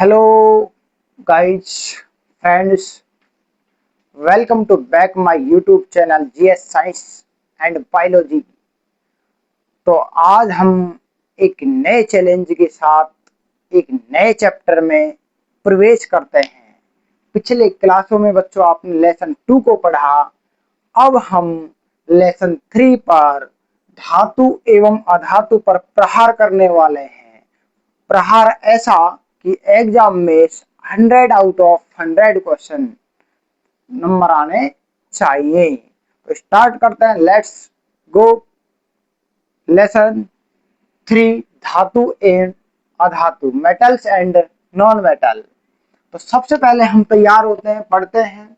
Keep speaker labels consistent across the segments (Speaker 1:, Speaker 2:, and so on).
Speaker 1: Hello, guys, friends. Welcome to back my YouTube channel GS Science and Biology। तो आज हम एक नए चैलेंज के साथ एक नए चैप्टर में प्रवेश करते हैं। पिछले क्लासों में बच्चों आपने लेसन 2 को पढ़ा। अब हम लेसन 3 पर धातु एवं अधातु पर प्रहार करने वाले हैं। प्रहार ऐसा कि एग्जाम में 100 आउट ऑफ 100 क्वेश्चन नंबर आने चाहिए। तो स्टार्ट करते हैं, लेट्स गो। लेसन 3 धातु एंड अधातु, मेटल्स एंड नॉन मेटल। तो सबसे पहले हम तैयार होते हैं, पढ़ते हैं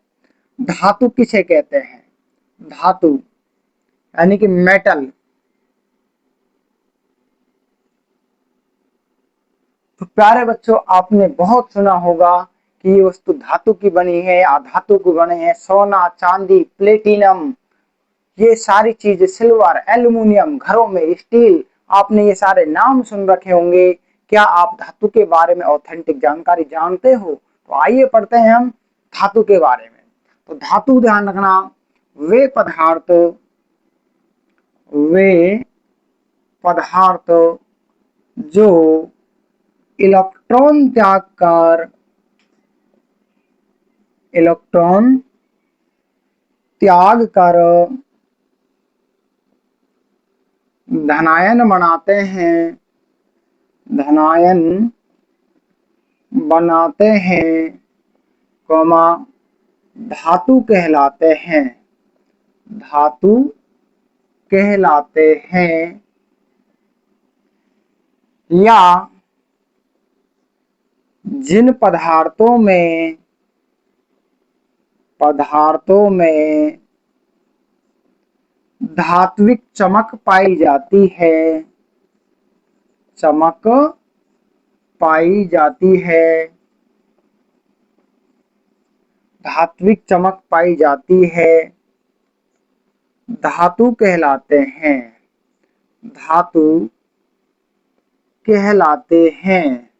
Speaker 1: धातु किसे कहते हैं। धातु यानी कि मेटल। तो प्यारे बच्चों, आपने बहुत सुना होगा कि ये वस्तु धातु की बनी है, अधातु की बने हैं। सोना, चांदी, प्लेटिनम, ये सारी चीजें, सिल्वर, एल्युमिनियम, घरों में स्टील, आपने ये सारे नाम सुन रखे होंगे। क्या आप धातु के बारे में ऑथेंटिक जानकारी जानते हो? तो आइए पढ़ते हैं हम धातु के बारे में। तो धातु, ध्यान रखना, वे पदार्थ जो इलेक्ट्रॉन त्याग कर धनायन बनाते हैं, कॉमा, धातु कहलाते हैं। धातु कहलाते हैं। या जिन पदार्थों में धात्विक चमक पाई जाती है, धात्विक चमक पाई जाती है, धातु कहलाते हैं। धातु कहलाते हैं।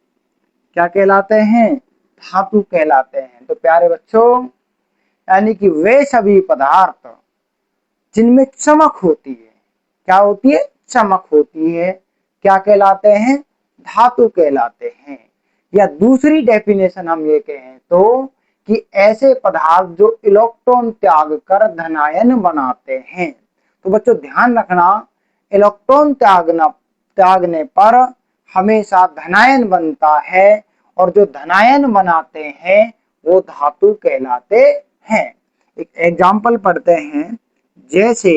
Speaker 1: क्या कहलाते हैं? धातु कहलाते हैं। तो प्यारे बच्चों, यानी कि वे सभी पदार्थ जिनमें चमक होती है, क्या होती है? चमक होती है, क्या कहलाते हैं? धातु कहलाते हैं। या दूसरी डेफिनेशन हम ये कहें तो कि ऐसे पदार्थ जो इलेक्ट्रॉन त्याग कर धनायन बनाते हैं। तो बच्चों ध्यान रखना, इलेक्ट्रॉन त्यागने पर हमेशा धनायन बनता है, और जो धनायन बनाते हैं वो धातु कहलाते हैं। एक एग्जाम्पल पढ़ते हैं। जैसे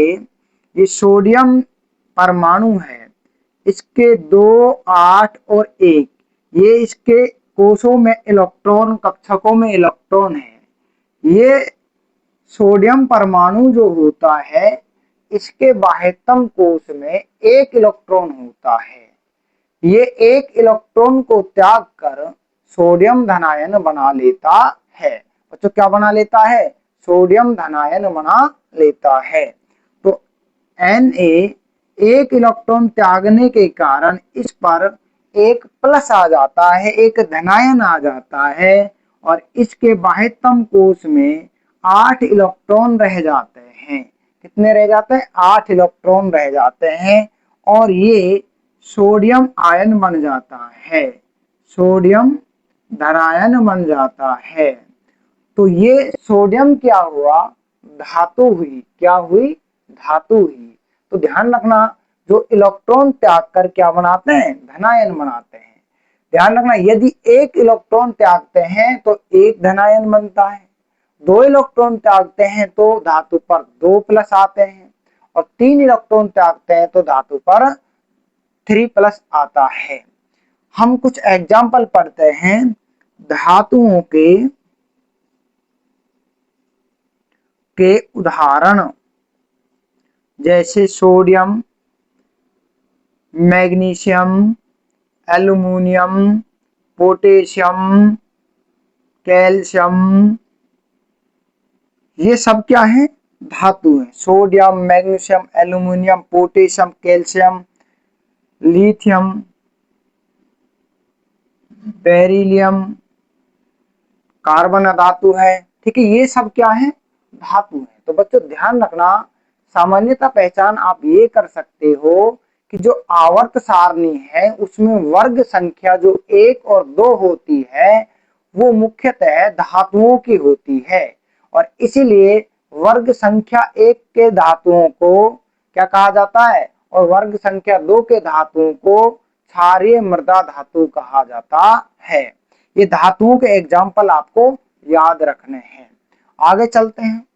Speaker 1: ये सोडियम परमाणु है, इसके 2, 8 और 1, ये इसके कोषों में इलेक्ट्रॉन, कक्षकों में इलेक्ट्रॉन है। ये सोडियम परमाणु जो होता है, इसके बाह्यतम कोष में 1 इलेक्ट्रॉन होता है। ये 1 इलेक्ट्रॉन को त्याग कर सोडियम धनायन बना लेता है। बच्चों क्या बना लेता है? सोडियम धनायन बना लेता है। तो Na 1 इलेक्ट्रॉन त्यागने के कारण इस पर एक प्लस आ जाता है, एक धनायन आ जाता है, और इसके बाह्यतम कोष में 8 इलेक्ट्रॉन रह जाते हैं। कितने रह जाते हैं? 8 इलेक्ट्रॉन रह जाते हैं, और ये सोडियम आयन बन जाता है, सोडियम धनायन बन जाता है। तो ये सोडियम क्या हुआ? धातु हुई। क्या हुई? धातु हुई। तो ध्यान रखना, जो इलेक्ट्रॉन त्याग कर क्या बनाते हैं? धनायन बनाते हैं। ध्यान रखना, यदि 1 इलेक्ट्रॉन त्यागते हैं तो 1 धनायन बनता है, 2 इलेक्ट्रॉन त्यागते हैं तो धातु पर 2 प्लस आते हैं, और 3 इलेक्ट्रॉन त्यागते हैं तो धातु पर 3 प्लस आता है। हम कुछ एग्जाम्पल पढ़ते हैं धातुओं के उदाहरण। जैसे sodium, magnesium, aluminium, potassium, calcium, ये सब क्या है? धातु है। Sodium, magnesium, aluminium, potassium, calcium, lithium, beryllium, carbon धातु है, ठीक है, ये सब क्या है, धातु है। तो बच्चों ध्यान रखना, सामान्यतः पहचान आप ये कर सकते हो कि जो आवर्त सारणी है उसमें वर्ग संख्या जो 1 और 2 होती है वो मुख्यतः धातुओं की होती है, और इसीलिए वर्ग संख्या 1 के धातुओं को क्या कहा जाता है और वर्ग संख्या 2 के धातुओं को क्षारीय मृदा धातु कहा जाता है। ये धातुओं के एग्जाम्पल आपको याद रखने हैं। आगे चलते हैं,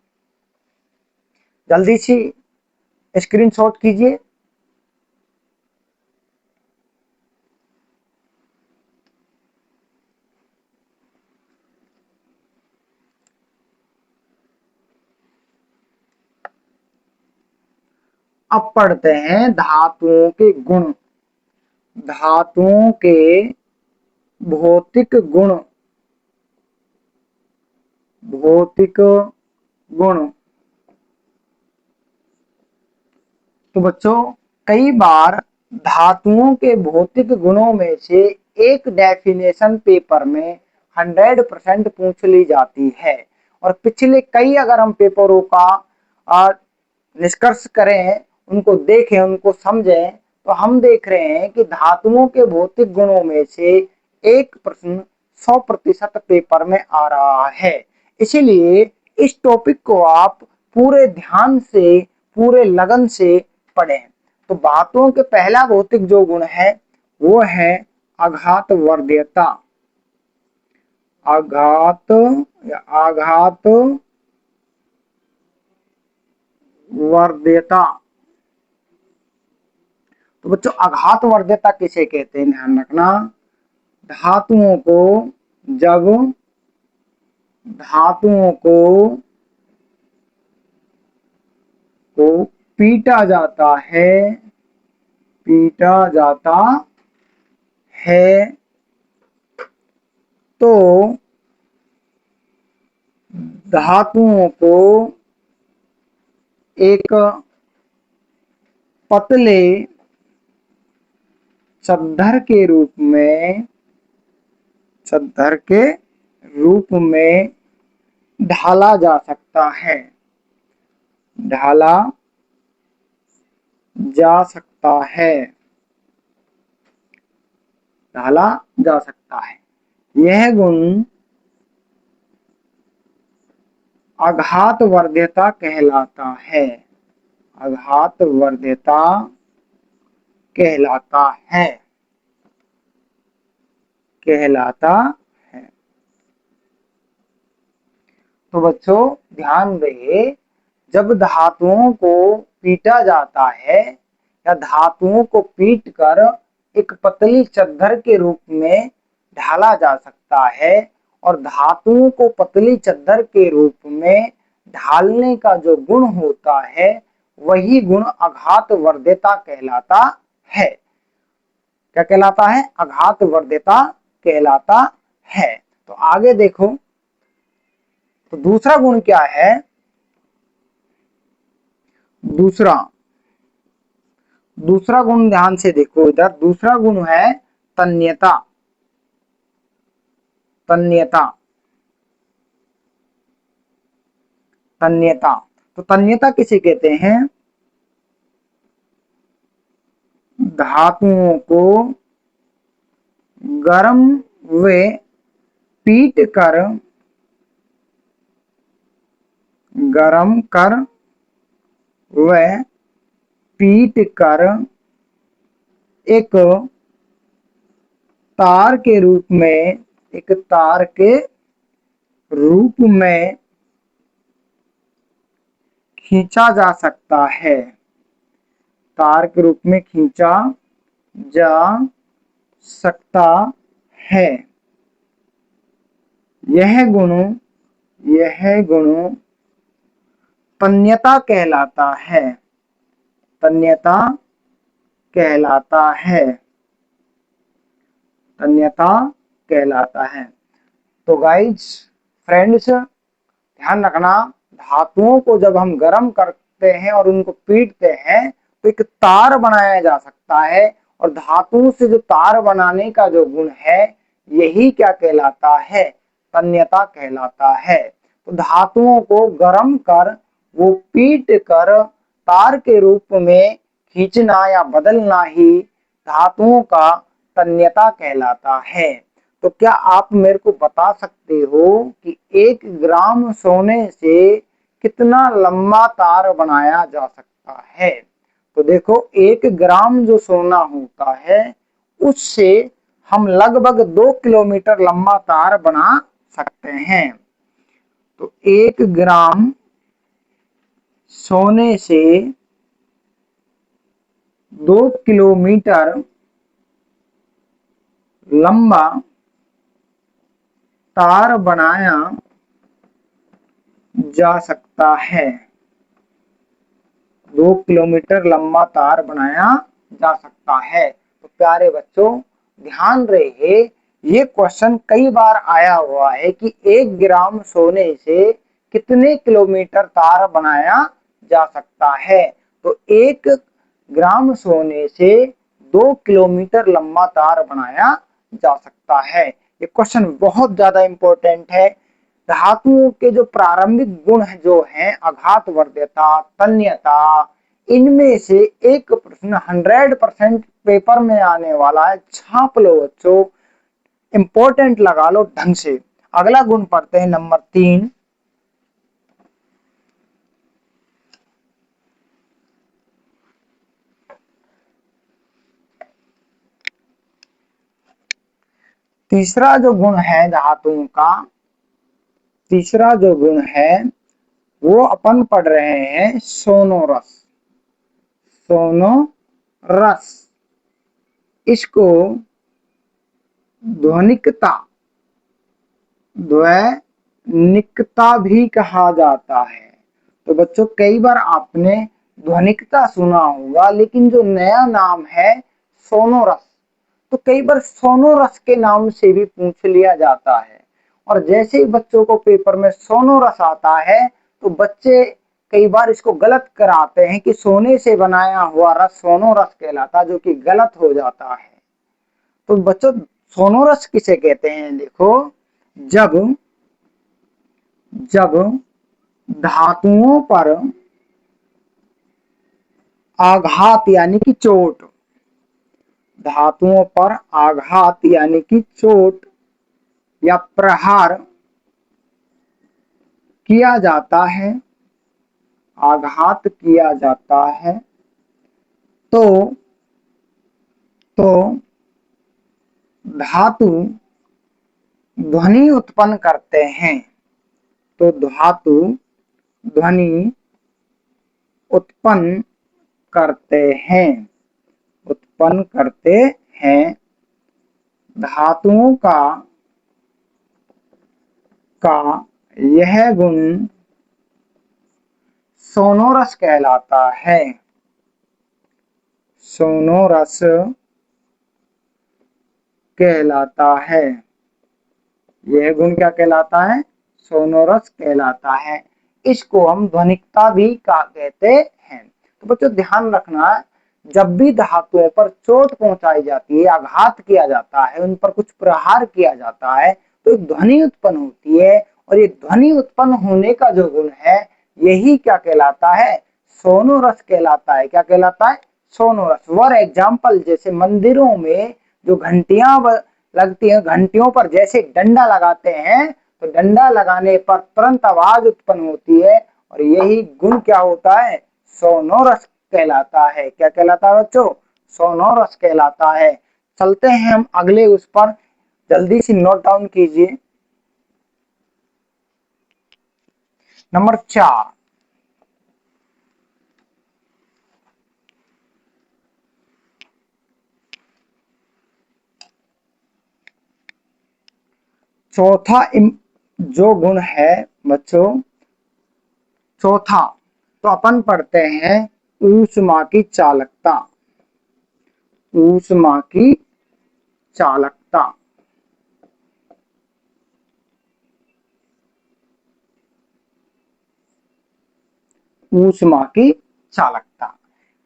Speaker 1: जल्दी से स्क्रीनशॉट कीजिए। अब पढ़ते हैं धातुओं के गुण। धातुओं के भौतिक गुण, भौतिक गुण। तो बच्चों कई बार धातुओं के भौतिक गुणों में से एक डेफिनेशन पेपर में 100% पूछ ली जाती है, और पिछले कई अगर हम पेपरों का निष्कर्ष करें, उनको देखें, उनको समझें, तो हम देख रहे हैं कि धातुओं के भौतिक गुणों में से एक प्रश्न 100% पेपर में आ रहा है। इसीलिए इस टॉपिक को आप पूरे ध्यान से, पूरे लगन से पढ़ें। तो धातुओं के पहला भौतिक जो गुण है वो है आघात वर्ध्यता। आघात या आघात वर्ध्यता। तो बच्चों आघात वर्ध्यता किसे कहते हैं, ध्यान रखना। धातुओं को जब धातुओं को पीटा जाता है, पीटा जाता है, तो धातुओं को एक पतले चद्दर के रूप में, चद्दर के रूप में ढाला जा सकता है, ढाला जा सकता है, ढाला जा सकता है। यह गुण आघात वर्ध्यता कहलाता है, आघात वर्ध्यता कहलाता है, कहलाता है। तो बच्चों ध्यान रहे, जब धातुओं को पीटा जाता है या धातुओं को पीट कर एक पतली चद्दर के रूप में ढाला जा सकता है, और धातुओं को पतली चद्दर के रूप में ढालने का जो गुण होता है वही गुण आघात वर्ध्यता कहलाता है। क्या कहलाता है, आघात वर्ध्यता कहलाता है। तो आगे देखो, तो दूसरा गुण क्या है, दूसरा गुण ध्यान से देखो इधर, दूसरा गुण है तन्यता। तन्यता, तन्यता। तो तन्यता किसे कहते हैं, धातुओं को गर्म व पीट कर, गरम कर व पीट कर एक तार के रूप में, एक तार के रूप में खींचा जा सकता है, तार के रूप में खींचा जा सकता है। यह गुण तन्यता कहलाता है, तन्यता कहलाता है, तन्यता कहलाता है। तो गाइज फ्रेंड्स ध्यान रखना, धातुओं को जब हम गर्म करते हैं और उनको पीटते हैं तो एक तार बनाया जा सकता है, और धातुओं से जो तार बनाने का जो गुण है यही क्या कहलाता है, तन्यता कहलाता है। तो धातुओं को गर्म कर वो पीट कर तार के रूप में खींचना या बदलना ही धातुओं का तन्यता कहलाता है। तो क्या आप मेरे को बता सकते हो कि 1 ग्राम सोने से कितना लंबा तार बनाया जा सकता है? तो देखो 1 ग्राम जो सोना होता है उससे हम लगभग 2 किलोमीटर लंबा तार बना सकते हैं। तो 1 ग्राम सोने से 2 किलोमीटर लंबा तार बनाया जा सकता है। 2 किलोमीटर लंबा तार बनाया जा सकता है। तो प्यारे बच्चों ध्यान रहे, ये क्वेश्चन कई बार आया हुआ है कि 1 ग्राम सोने से कितने किलोमीटर तार बनाया जा सकता है। तो 1 ग्राम सोने से 2 किलोमीटर लंबा तार बनाया जा सकता है। ये क्वेश्चन बहुत ज्यादा इंपॉर्टेंट है। धातुओं के जो प्रारंभिक गुण जो हैं आघातवर्ध्यता, तन्यता, इनमें से एक प्रश्न 100% पेपर में आने वाला है। छाप लो बच्चों, इंपॉर्टेंट लगा लो ढंग से। अगला गुण पढ़ते हैं नंबर 3। तीसरा जो गुण है धातुओं का, तीसरा जो गुण है वो अपन पढ़ रहे हैं सोनोरस। सोनोरस, इसको ध्वनिकता, ध्वनिकता भी कहा जाता है। तो बच्चों कई बार आपने ध्वनिकता सुना होगा, लेकिन जो नया नाम है सोनोरस, तो कई बार सोनोरस के नाम से भी पूछ लिया जाता है। और जैसे ही बच्चों को पेपर में सोनोरस आता है तो बच्चे कई बार इसको गलत कराते हैं कि सोने से बनाया हुआ रस सोनोरस कहलाता, जो कि गलत हो जाता है। तो बच्चों सोनोरस किसे कहते हैं? देखो, जब जब धातुओं पर आघात यानी कि चोट, धातुओं पर आघात यानी कि चोट या प्रहार किया जाता है, आघात किया जाता है, तो धातु ध्वनि उत्पन्न करते हैं। तो धातु ध्वनि उत्पन्न करते हैं, उत्पन्न करते हैं। धातुओं का यह गुण सोनोरस कहलाता है। सोनोरस कहलाता है। यह गुण क्या कहलाता है? सोनोरस कहलाता है। इसको हम ध्वनिकता भी कहते हैं। तो बच्चों ध्यान रखना, जब भी धातुओं पर चोट पहुंचाई जाती है, आघात किया जाता है, उन पर कुछ प्रहार किया जाता है, तो एक ध्वनि उत्पन्न होती है। और ये ध्वनि उत्पन्न होने का जो गुण है यही क्या कहलाता है? सोनोरस कहलाता है। क्या कहलाता है? सोनोरस। फॉर एग्जाम्पल, जैसे मंदिरों में जो घंटियां लगती हैं, घंटियों पर जैसे डंडा लगाते हैं तो डंडा लगाने पर तुरंत आवाज उत्पन्न होती है, और यही गुण क्या होता है? सोनोरस कहलाता है। क्या कहलाता है बच्चों? सोनोरस कहलाता है। चलते हैं हम अगले उस पर, जल्दी से नोट डाउन कीजिए। नंबर 4, चौथा जो गुण है बच्चों, चौथा, तो अपन पढ़ते हैं ऊष्मा की चालकता। ऊष्मा की चालकता, ऊष्मा की चालकता।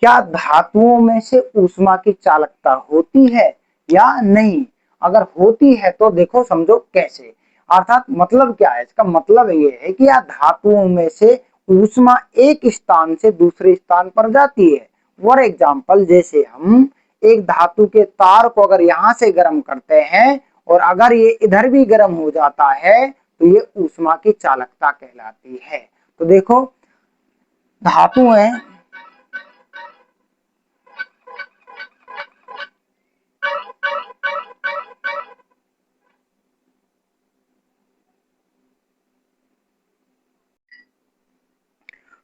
Speaker 1: क्या धातुओं में से ऊष्मा की चालकता होती है या नहीं? अगर होती है तो देखो समझो कैसे। अर्थात मतलब क्या है, इसका मतलब ये है कि यह धातुओं में से ऊष्मा एक स्थान से दूसरे स्थान पर जाती है। फॉर एग्जाम्पल, जैसे हम एक धातु के तार को अगर यहाँ से गर्म करते हैं और अगर ये इधर भी गर्म हो जाता है तो ये ऊष्मा की चालकता कहलाती है। तो देखो धातुएं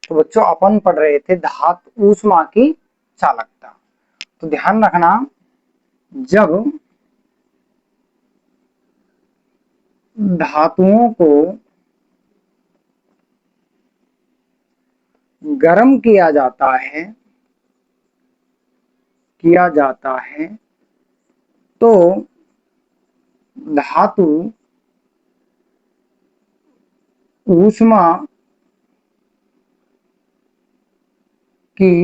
Speaker 1: तो बच्चों अपन पढ़ रहे थे धातु ऊष्मा की चालकता। तो ध्यान रखना, जब धातुओं को गर्म किया जाता है तो धातु ऊष्मा की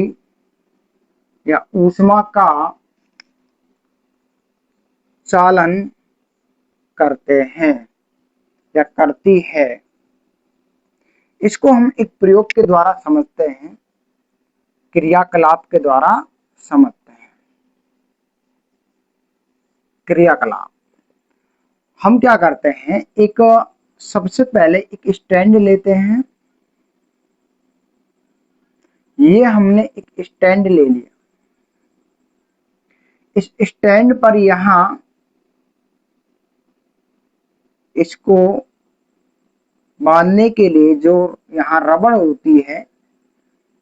Speaker 1: या ऊष्मा का चालन करते हैं या करती है। इसको हम एक प्रयोग के द्वारा समझते हैं, क्रियाकलाप के द्वारा समझते हैं। क्रियाकलाप हम क्या करते हैं, एक सबसे पहले एक स्टैंड लेते हैं। ये हमने एक स्टैंड ले लिया। इस स्टैंड पर यहां इसको बांधने के लिए जो यहाँ रबड़ होती है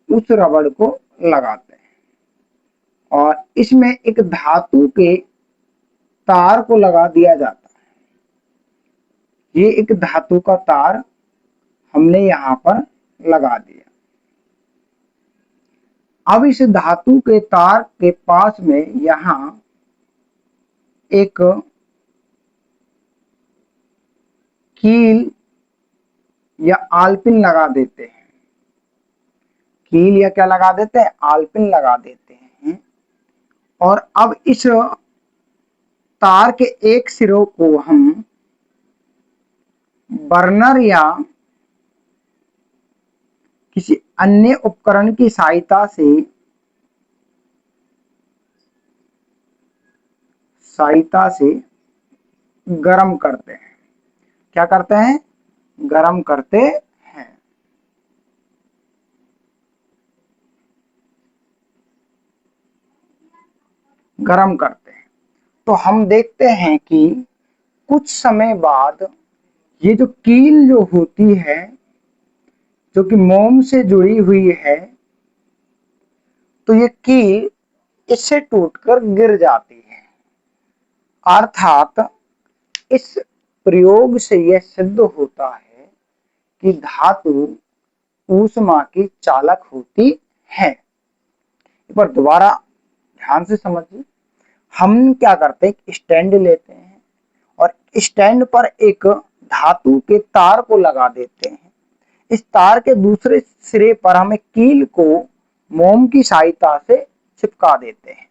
Speaker 1: उस रबड़ को लगाते हैं और इसमें एक धातु के तार को लगा दिया जाता है। ये एक धातु का तार हमने यहाँ पर लगा दिया। अब इस धातु के तार के पास में यहाँ एक कील या आलपिन लगा देते हैं। कील या क्या लगा देते हैं, आलपिन लगा देते हैं। और अब इस तार के एक सिरों को हम बर्नर या किसी अन्य उपकरण की सहायता से गर्म करते हैं। क्या करते हैं, गर्म करते हैं। गर्म करते हैं तो हम देखते हैं कि कुछ समय बाद ये जो कील जो होती है, जो कि मोम से जुड़ी हुई है, तो ये कील इससे टूटकर गिर जाती है। अर्थात इस प्रयोग से यह सिद्ध होता है कि धातु ऊष्मा की चालक होती है। एक बार दोबारा ध्यान से समझिए। हम क्या करते हैं, स्टैंड लेते हैं और स्टैंड पर एक धातु के तार को लगा देते हैं। इस तार के दूसरे सिरे पर हम एक कील को मोम की सहायता से चिपका देते हैं।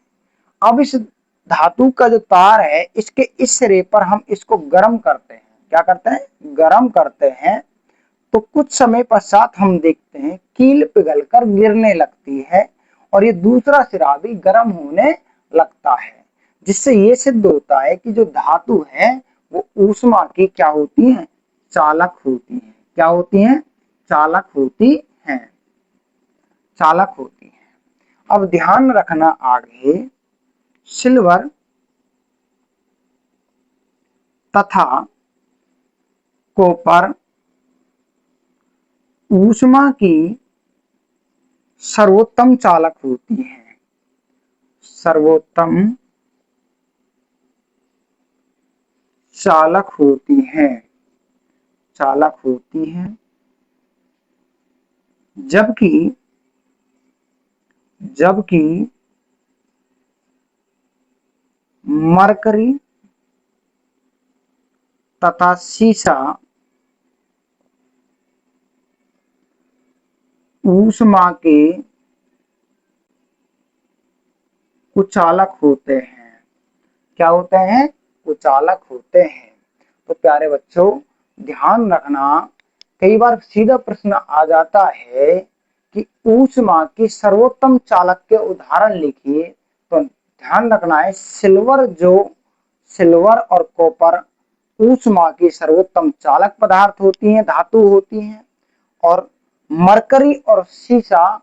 Speaker 1: अब इस धातु का जो तार है, इसके इस सिरे पर हम इसको गर्म करते हैं। क्या करते हैं, गर्म करते हैं। तो कुछ समय पश्चात हम देखते हैं कील पिघलकर गिरने लगती है और ये दूसरा सिरा भी गर्म होने लगता है, जिससे ये सिद्ध होता है कि जो धातु है वो ऊष्मा की क्या होती है, चालक होती है। क्या होती है, चालक होती है। चालक होती है। अब ध्यान रखना, आगे सिल्वर तथा कॉपर ऊष्मा की सर्वोत्तम चालक होती है। सर्वोत्तम चालक होती है। चालक होती है। जबकि मरकरी तथा सीसा ऊष्मा के कुचालक होते हैं। क्या होते हैं, कुचालक होते हैं। तो प्यारे बच्चों, ध्यान रखना, कई बार सीधा प्रश्न आ जाता है कि ऊष्मा की सर्वोत्तम चालक के उदाहरण लिखिए। तो ध्यान रखना है, सिल्वर और कॉपर ऊष्मा की सर्वोत्तम चालक पदार्थ होती हैं, धातु होती हैं। और मरकरी और सीसा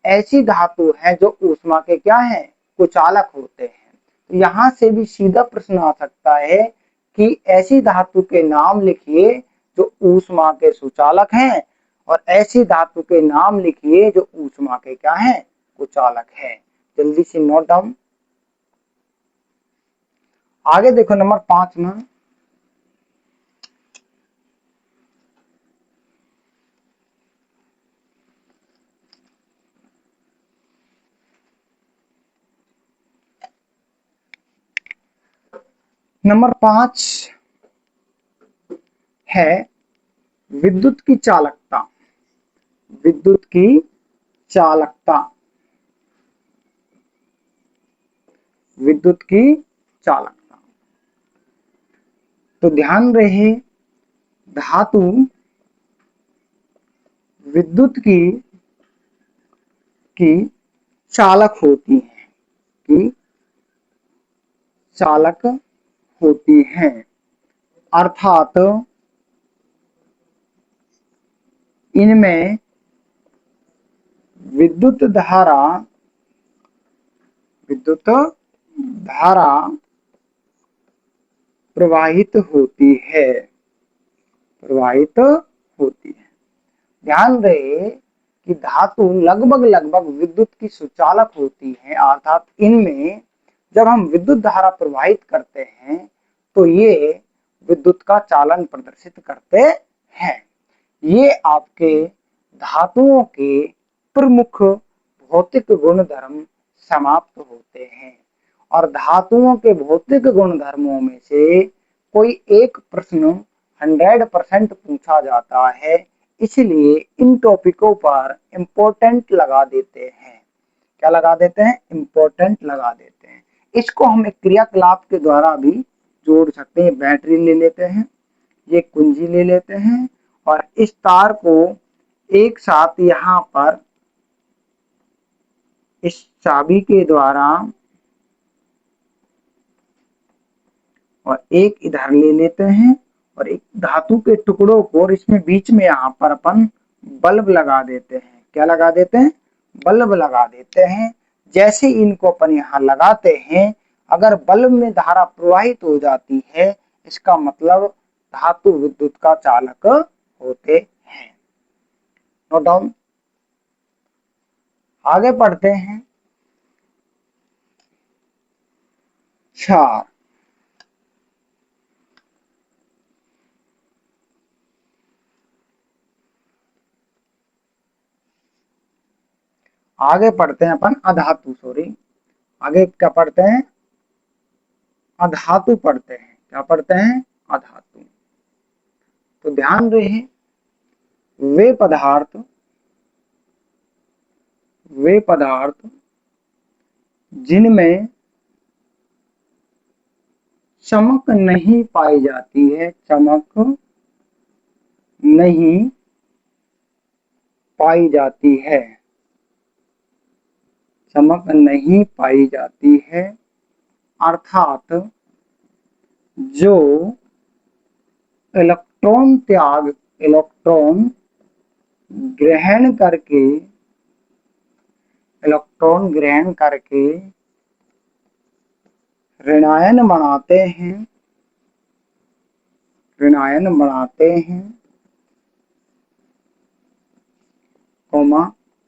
Speaker 1: ऐसी धातु है जो ऊष्मा के क्या है, कुचालक होते हैं। तो यहां से भी सीधा प्रश्न आ सकता है कि ऐसी धातु के नाम लिखिए जो ऊष्मा के सुचालक हैं, और ऐसी धातु के नाम लिखिए जो ऊष्मा के क्या है, कुचालक है। जल्दी से नोट डाउन। आगे देखो नंबर 5 में, नंबर 5 है विद्युत की चालकता। विद्युत की चालकता, विद्युत की चालकता। तो ध्यान रहे, धातु विद्युत की चालक होती है, की चालक होती हैं, अर्थात इनमें विद्युत धारा प्रवाहित होती है, प्रवाहित होती है। ध्यान रहे कि धातु लगभग विद्युत की सुचालक होती है, अर्थात इनमें जब हम विद्युत धारा प्रवाहित करते हैं तो ये विद्युत का चालन प्रदर्शित करते हैं। ये आपके धातुओं के प्रमुख भौतिक गुणधर्म समाप्त होते हैं। और धातुओं के भौतिक गुणधर्मों में से कोई एक प्रश्न 100% पूछा जाता है, इसलिए इन टॉपिकों पर इम्पोर्टेंट लगा देते हैं। क्या लगा देते हैं, इम्पोर्टेंट लगा देते हैं। इसको हम एक क्रियाकलाप के द्वारा भी जोड़ सकते हैं। बैटरी ले लेते हैं, ये कुंजी ले लेते हैं, और इस तार को एक साथ यहाँ पर इस चाबी के द्वारा, और एक इधर ले लेते हैं, और एक धातु के टुकड़ों को, और इसमें बीच में यहाँ पर अपन बल्ब लगा देते हैं। क्या लगा देते हैं, बल्ब लगा देते हैं। जैसे इनको अपन यहाँ लगाते हैं, अगर बल्ब में धारा प्रवाहित हो जाती है, इसका मतलब धातु विद्युत का चालक होते हैं। Note down. आगे पढ़ते हैं 4। आगे पढ़ते हैं अपन अधातु, सॉरी, आगे क्या पढ़ते हैं, अधातु पढ़ते हैं। क्या पढ़ते हैं, अधातु। तो ध्यान रहे, वे पदार्थ जिनमें चमक नहीं पाई जाती है, चमक नहीं पाई जाती है, चमक नहीं पाई जाती है, अर्थात जो इलेक्ट्रॉन ग्रहण करके ऋणायन बनाते हैं,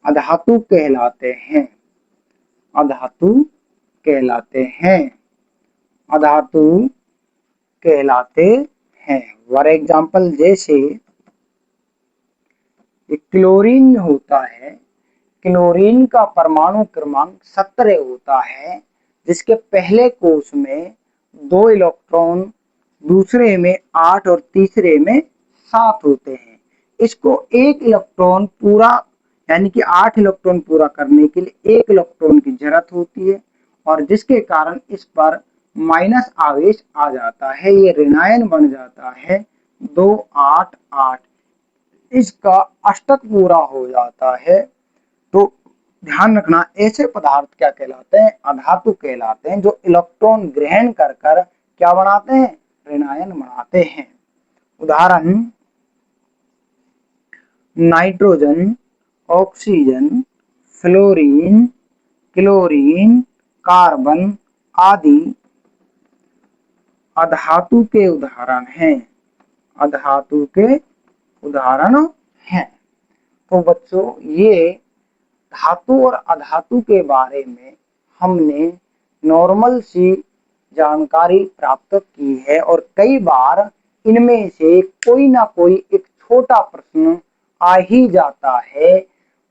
Speaker 1: अधातु कहलाते हैं, अधातु कहलाते हैं, अधातु कहलाते हैं। फॉर एग्जाम्पल, जैसे क्लोरीन होता है, क्लोरीन का परमाणु क्रमांक 17 होता है, जिसके पहले कोष में 2 इलेक्ट्रॉन, दूसरे में 8 और तीसरे में 7 होते हैं। इसको एक इलेक्ट्रॉन पूरा, यानी कि 8 इलेक्ट्रॉन पूरा करने के लिए 1 इलेक्ट्रॉन की जरूरत होती है, और जिसके कारण इस पर माइनस आवेश आ जाता है, ये ऋणायन बन जाता है। 2 8 8, इसका अष्टक पूरा हो जाता है। तो ध्यान रखना, ऐसे पदार्थ क्या कहलाते हैं? अधातु कहलाते हैं, जो इलेक्ट्रॉन ग्रहण कर कर क्या बनाते हैं? ऋणायन बनाते हैं। उदाहरण nitrogen, oxygen, fluorine, chlorine, carbon आदि अधातु के उदाहरण हैं। अधातु के उदाहरण हैं। तो बच्चों, ये धातु और अधातु के बारे में हमने नॉर्मल सी जानकारी प्राप्त की है, और कई बार इनमें से कोई ना कोई एक छोटा प्रश्न आ ही जाता है।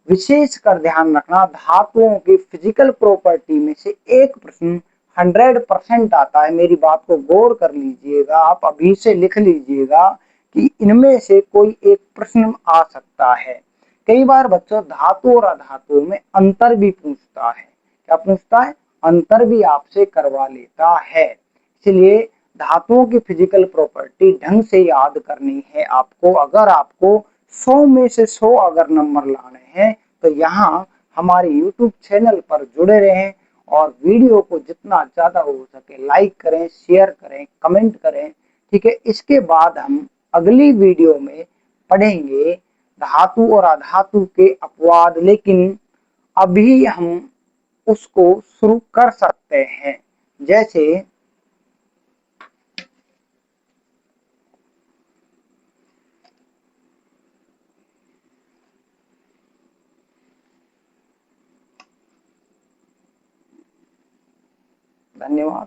Speaker 1: विशेषकर ध्यान रखना, धातुओं की फिजिकल प्रॉपर्टी में से एक प्रश्न 100% आता है। मेरी बात को गौर कर लीजिएगा, आप अभी से लिख लीजिएगा कि इनमें से कोई एक प्रश्न आ सकता है। कई बार बच्चों धातु और अधातु में अंतर भी पूछता है। क्या पूछता है? अंतर भी आपसे करवा लेता है। इसलिए धातुओं की फिजिकल प्रॉपर्टी ढंग से याद करनी है आपको। अगर आपको 100 में से 100 अगर नंबर लाने हैं, तो यहाँ हमारे YouTube चैनल पर जुड़े रहें, और वीडियो को जितना ज्यादा हो सके लाइक करें, शेयर करें, कमेंट करें। ठीक है, इसके बाद हम अगली वीडियो में पढ़ेंगे धातु और अधातु के अपवाद, लेकिन अभी हम उसको शुरू कर सकते हैं। जैसे धन्यवाद।